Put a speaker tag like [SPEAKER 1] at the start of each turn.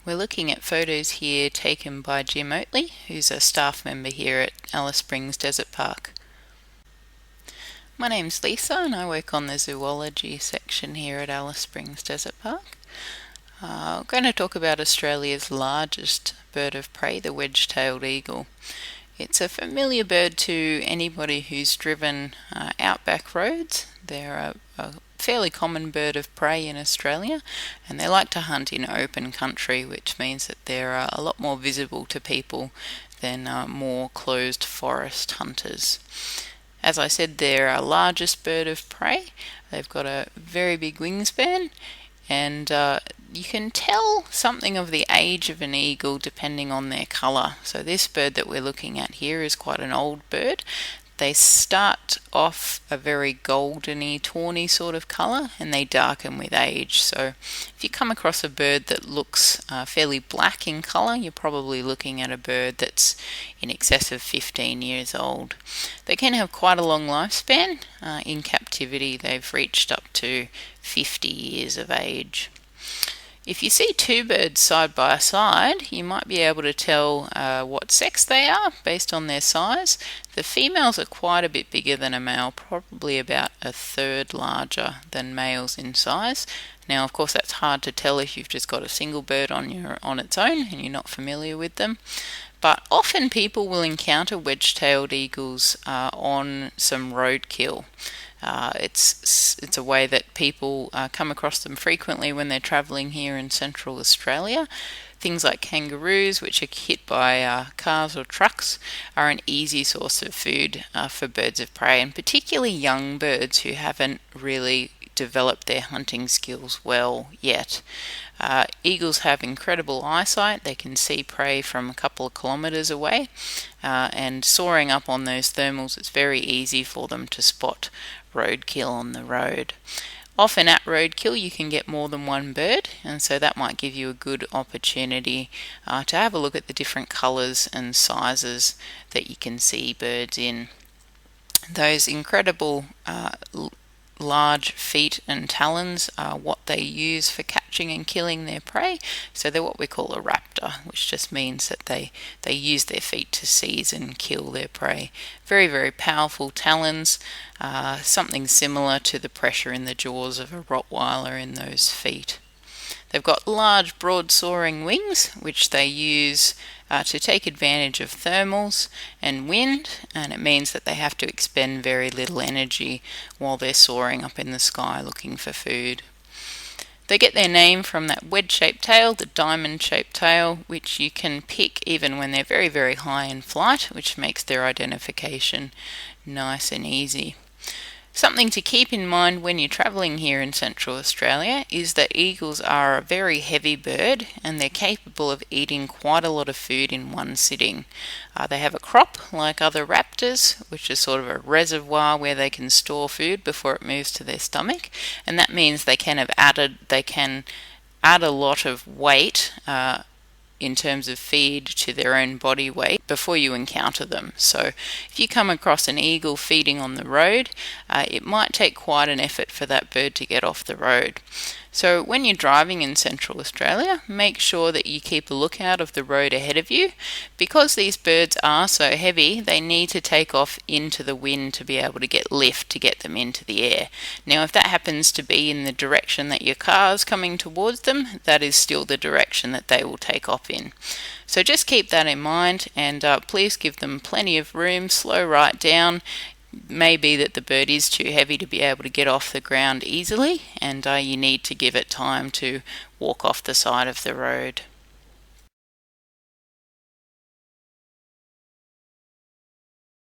[SPEAKER 1] We're looking at photos here taken by Jim Oatley, who's a staff member here at Alice Springs Desert Park. My name's Lisa and I work on the zoology section here at Alice Springs Desert Park. I'm going to talk about Australia's largest bird of prey, the wedge-tailed eagle. It's a familiar bird to anybody who's driven outback roads. They're a fairly common bird of prey in Australia, and they like to hunt in open country, which means that they're a lot more visible to people than more closed forest hunters. As I said, they're our largest bird of prey. They've got a very big wingspan, and you can tell something of the age of an eagle depending on their colour. So this bird that we're looking at here is quite an old bird. They start off a very goldeny, tawny sort of colour, and they darken with age. So if you come across a bird that looks fairly black in colour, you're probably looking at a bird that's in excess of 15 years old. They can have quite a long lifespan. In captivity, they've reached up to 50 years of age. If you see two birds side by side, you might be able to tell what sex they are based on their size. The females are quite a bit bigger than a male, probably about a third larger than males in size. Now, of course, that's hard to tell if you've just got a single bird on its own and you're not familiar with them. But often people will encounter wedge-tailed eagles on some roadkill. It's a way that people come across them frequently when they're travelling here in central Australia. Things like kangaroos, which are hit by cars or trucks, are an easy source of food for birds of prey, and particularly young birds who haven't really developed their hunting skills well yet. Eagles have incredible eyesight. They can see prey from a couple of kilometres away, and soaring up on those thermals, it's very easy for them to spot roadkill on the road. Often at roadkill you can get more than one bird, and so that might give you a good opportunity to have a look at the different colours and sizes that you can see birds in. Those incredible large feet and talons are what they use for catching and killing their prey. So they're what we call a raptor, which just means that they use their feet to seize and kill their prey. Very, very powerful talons, something similar to the pressure in the jaws of a Rottweiler in those feet. They've got large, broad soaring wings, which they use to take advantage of thermals and wind, and it means that they have to expend very little energy while they're soaring up in the sky looking for food. They get their name from that wedge-shaped tail, the diamond-shaped tail, which you can pick even when they're very, very high in flight, which makes their identification nice and easy. Something to keep in mind when you're travelling here in Central Australia is that eagles are a very heavy bird, and they're capable of eating quite a lot of food in one sitting. They have a crop like other raptors, which is sort of a reservoir where they can store food before it moves to their stomach, and that means they can add a lot of weight in terms of feed to their own body weight before you encounter them. So if you come across an eagle feeding on the road, it might take quite an effort for that bird to get off the road. So when you're driving in Central Australia, make sure that you keep a lookout of the road ahead of you. Because these birds are so heavy, they need to take off into the wind to be able to get lift to get them into the air. Now, if that happens to be in the direction that your car is coming towards them, that is still the direction that they will take off in. So just keep that in mind, and please give them plenty of room, slow right down. May be that the bird is too heavy to be able to get off the ground easily, and you need to give it time to walk off the side of the road.